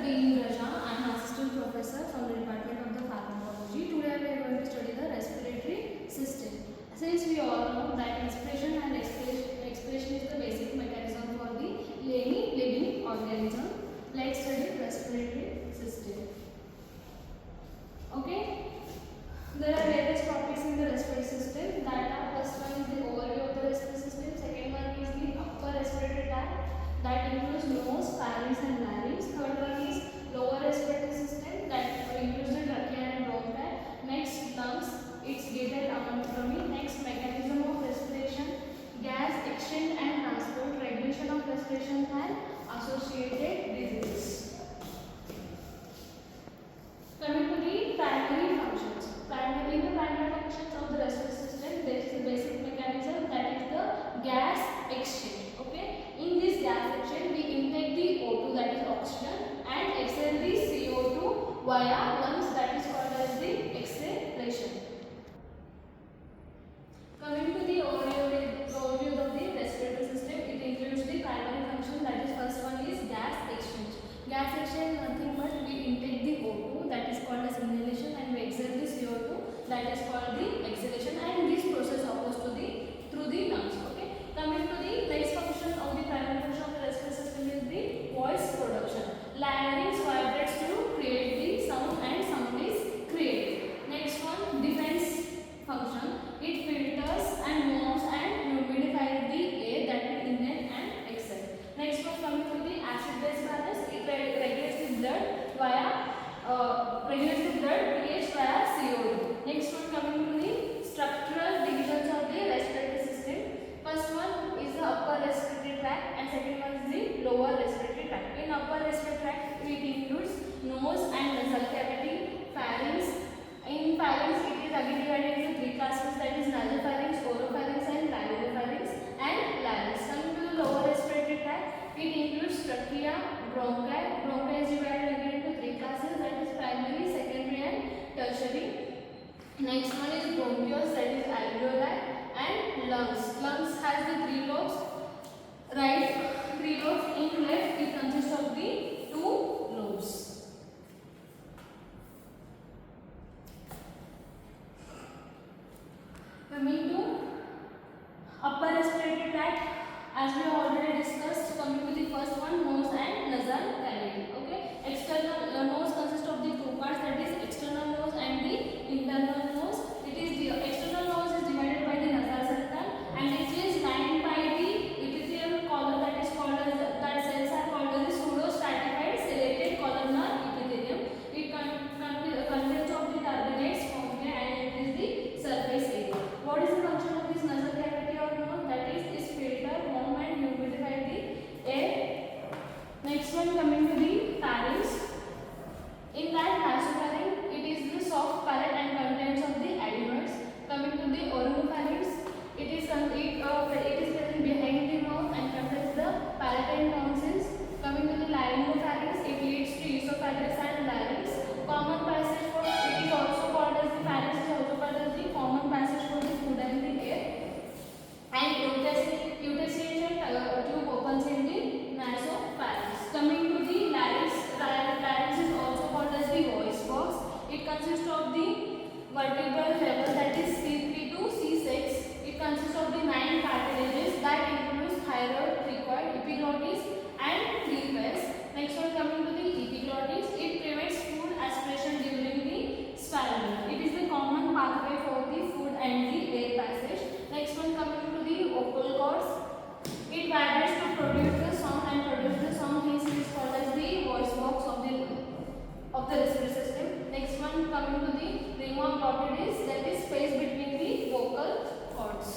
being Raja. I am assistant professor from the Department of the Pharmacology. Today we are going to study the respiratory system. Since we all know that respiration and expiration is the basic mechanism for the any living organism, let's study respiratory system. Okay. There are various topics in the respiratory system. That are first one is the overview of the respiratory system. Second one is the upper respiratory tract. That includes nose, pharynx and larynx. Third one is lower respiratory system. That includes the trachea and bronchi. Next, lungs. Its detailed anatomy. Next, mechanism of respiration, gas exchange and transport, regulation of respiration and associated diseases. Coming to the primary functions. In the primary functions of the respiratory system, there is the basic mechanism, that is the gas exchange. Okay. In this gas exchange, we intake the O2, that is oxygen, and exhale the CO2 via lungs, that is called as the exhalation. Coming to the overview of the respiratory system, it includes the primary function, that is first one is gas exchange. Gas exchange nothing but we intake the O2, that is called as inhalation, and we exhale the CO2, that is called the exhalation, and this process occurs through the lungs. Okay. Coming to the next function of the primary function of the respiratory system is the voice production. Larynx vibrates to create the sound and sound is created. Next one, defense function. It filters and warms and humidifies the air that we inhale and exhale. Next one, coming to the acid-base balance. It regulates the blood pH via CO2. Next one, coming to the structural divisions of the respiratory system. First one is the upper respiratory tract and second one is the lower respiratory tract. In upper respiratory tract, it includes nose and nasal cavity, pharynx. In pharynx, it is again divided into three classes, that is nasopharynx, oropharynx and laryngopharynx and larynx. Coming to the lower respiratory tract, it includes trachea, bronchi. Bronchi is divided again into three classes, that is primary, secondary and tertiary. Next one is bronchioles, that is alveoli, and lungs. Lungs has the three lobes. Right, three lobes. In left, it consists of the two lobes. Coming to upper respiratory tract, as we have already discussed, coming to the first one, nose and nasal cavity. Okay, external nose consists of the two parts, that is external nose and the internal nose. It is the external nose is divided by the nasal septum and it is lined by the epithelial column, that is called as that cells are called as the pseudostratified ciliated columnar epithelium. It contains of the turbinates, cochlea and it is the surface area. What is the function of this nasal cavity or nose? That is filter, warm and humidify the air. Next one, coming to the pharynx. In that nasopharynx, it is the soft palate and contents of the adenoids. Coming to the oropharynx, it is present behind the mouth and contains the palatine tonsils. Coming to the laryngopharynx, it leads to esophagus and larynx. Common passage for it is also called as the pharynx is also called as the common passage for the food and the air. And eustachian tube opens in the nasopharynx. Coming to the larynx, larynx is also called as the voice box. It consists of the vertebral level, that is C3 to C6. It consists of the 9 cartilages that includes thyroid, cricoid, epiglottis and clypeus. Next one, coming to the epiglottis, it prevents food aspiration during the swallowing. It is the common pathway for the food and the air passage. Next one, coming to the vocal cords, it vibrates to produce the sound and produce the sound, hence it is called as the voice box of the respiratory system. Next one, coming to the ring of glottis, that is space between the vocal cords.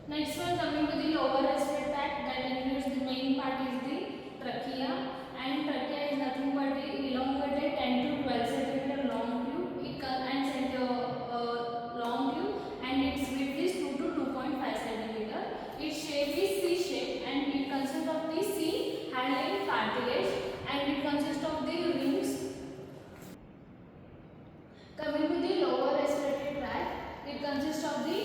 Next one, coming to the lower respiratory tract, that includes the main part is the trachea, and trachea is nothing but the elongated 10 to 12 cm long tube. Long tube, and its width is 2 to 2.5 cm. Its shape is C-shape and it consists of the C hyaline cartilage and it consists of the rings. Coming to the lower respiratory tract, it consists of the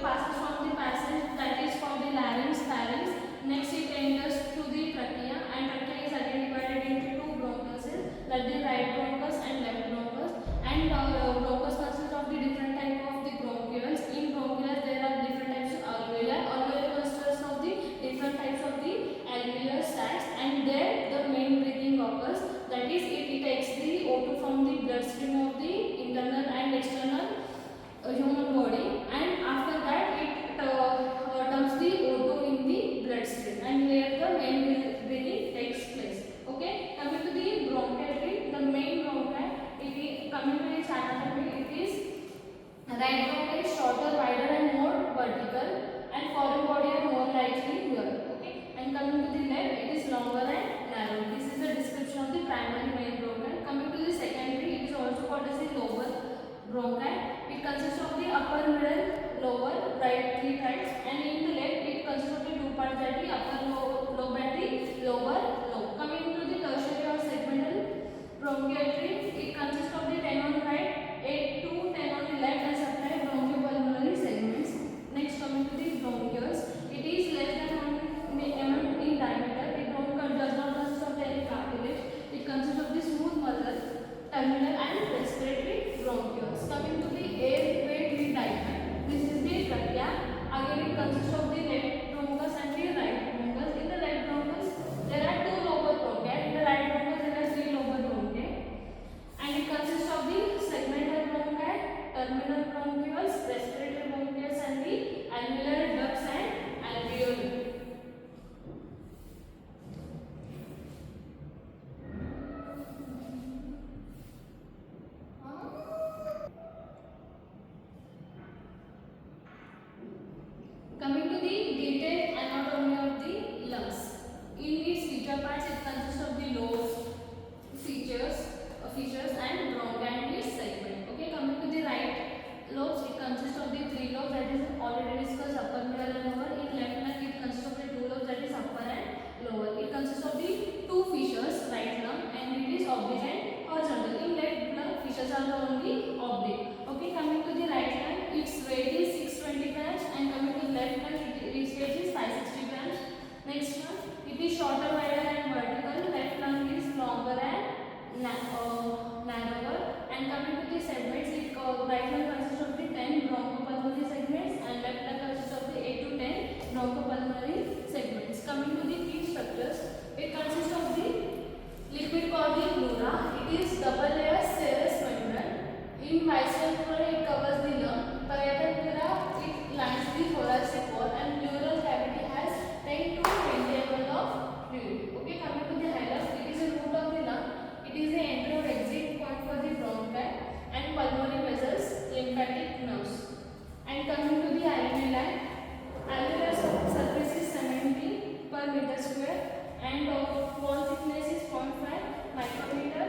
passes from the passage that is called the larynx, pharynx. Next it enters to the trachea, and trachea is again divided into two bronchuses, that the right bronchus and left bronchus. And bronchus consists of the different type of the bronchioles. In bronchioles there are different types of alveoli. Alveoli consists of the different types of the alveolar sacs, and there the main breathing occurs. That is, it takes the O2 from the bloodstream of the internal and external human body, and after that it dumps the O2 in the bloodstream, and here the main breathing takes place. Okay, coming to the bronchial tree, the main bronchi, it is coming to its anatomy. It is right bronchi is shorter, wider, and more vertical, and foreign body are more likely here. Okay, and coming to the left, it is longer and narrow. This is the description of the primary main bronchi. Coming to the secondary, it is also called as the lower bronchi. It consists of the upper, middle, lower, right, three types, and in the left it consists of the two parts, that the upper lobe and the lower lobe. Coming to the tertiary or segmental bronchial tree, it consists of the 10 on right, 8 to 10 on the left, and supply bronchopulmonary segments. Next, coming to the bronchioles, it is less than 1 mm in diameter. It does not consist of any cartilage. It consists of the smooth muscle, terminal and respiratory bronchioles. Coming to the airway tree diagram, this is the trachea. Again, it consists of the left bronchus and the right bronchus. In the left bronchus, there are two lobar bronchi. In the right bronchus, there are three lobar bronchi. And it consists of the segmental bronchi, terminal bronchioles, respiratory bronchioles, and the alveolar ducts and alveoli. Coming to the detailed anatomy of the lungs. In its feature parts, it consists of the lobes, features and bronchi and its segment. Okay, coming to the right lobes, it consists of the three lobes, that is already discussed, upper, middle, and lower. In left lung, it consists of the two lobes, that is upper and lower. It consists of the two fissures, right lung, and it is oblique and horizontal. In left lung, fissures are only oblique. Okay, coming to the right lung, its weight is 620 grams, and coming to the left lung, its weight is 560 grams. Next one, it is shorter, wider, and vertical. Left lung is longer and narrower. And coming to the segments, right lung consists of the 10 bronchopulmonary segments, and left lung consists of the 8 to 10 bronchopulmonary segments. Coming to the key structures, it consists of the liquid called the pleura. It is double layer serous membrane. In visceral pleura, it covers the lung. Parietal pleura, it lines the thoracic wall, and pleural cavity has 10 to 20 ml of fluid. Okay, coming to the hilum, it is a root of the lung. It is the entry or exit point for the bronchi and pulmonary vessels, lymphatic nerves. And coming to the alveoli, alveolar surface is 70 per meter square, and wall thickness is 0.5 micrometer.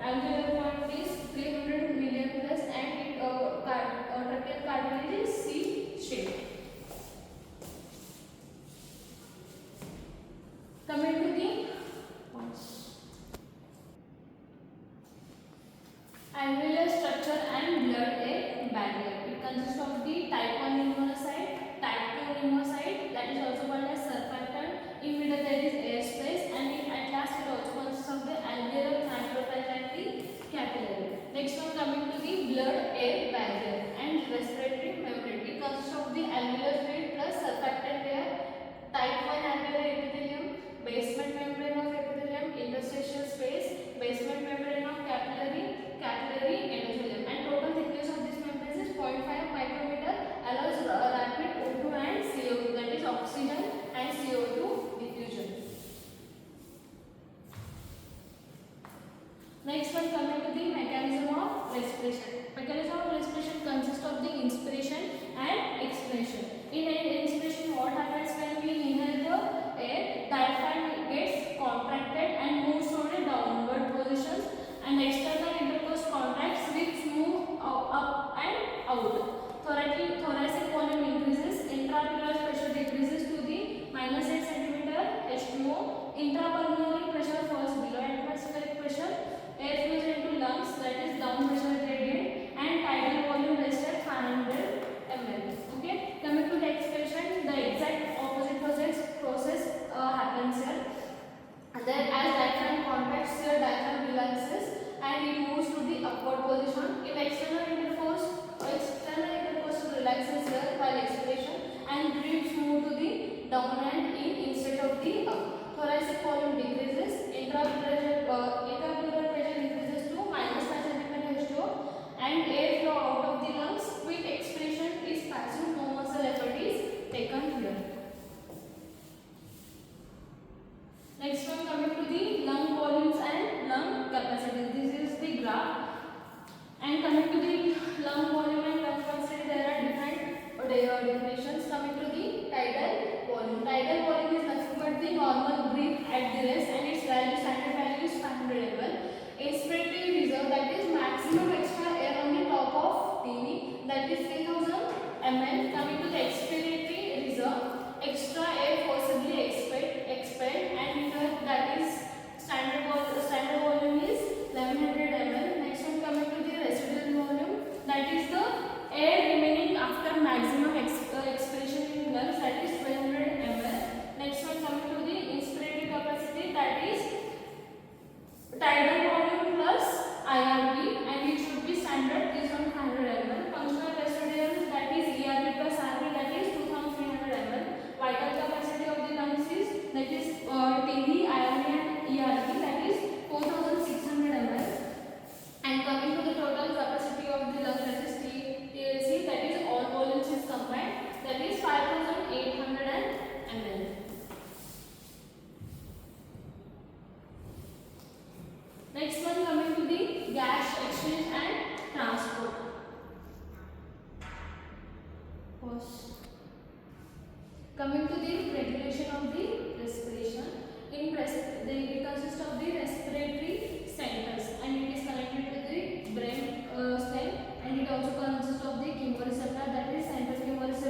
Alveolar point is 300 million plus, and tracheal cartilage is C shape. Coming to the alveolar structure and blood-air barrier. It consists of the type 1 pneumocyte, type 2 pneumocyte, that is also called as surfactant. In middle there is air space, and at last it also consists of the alveolar neutrophil and the capillary. Next one, coming to the blood-air barrier and respiratory membrane. It consists of the alveolar fluid plus surfactant layer, type 1 alveolar epithelium, basement membrane of epithelium, interstitial space, basement membrane of capillary endothelium, and total thickness of this membrane is 0.5 micrometer, allows rapid O2 and CO2, that is oxygen and CO2 diffusion. Next one, coming to the mechanism of respiration. Mechanism of respiration consists of the inspiration dominant in instead of the up. Thoracic volume decreases, intrapleural pressure increases to -5 cm/h2, and air flow out of the lungs. Quick expiration is passive, no muscle effort is taken here. Next one, coming to the lung volumes and lung capacity. This is the graph. And coming to the lung volume and lung capacity, there are different definitions. Coming to the tidal volume. Tidal volume is nothing but the normal breath at the rest, and its standard value is 500 ml. Inspiratory reserve, that is maximum extra air on the top of TV, that is 3000 ml. Coming to the expiratory reserve, extra air forcibly expelled, and here that is standard volume is 1100 ml. Next one, coming to the residual volume, that is the air remaining after maximum expiration in lungs, that is 1200 ml. Next one, coming to the inspiratory capacity, that is tidal volume plus IRB, and it should be standard is 100 ml. Functional residual, that is ERB plus RB, that is 2300 ml. Vital capacity of the lungs is, that is TB, IRB and ERB, that is 4600 ml. And coming to the total capacity of the lung, that is TLC, that is all volumes is combined, that is 5800 ml. Next one, coming to the gas exchange and transport. Pause. Coming to the regulation of the respiration. It consists of the respiratory centers, and it is connected to the brain stem, and it also consists of the chemoreceptor, that is central chemoreceptor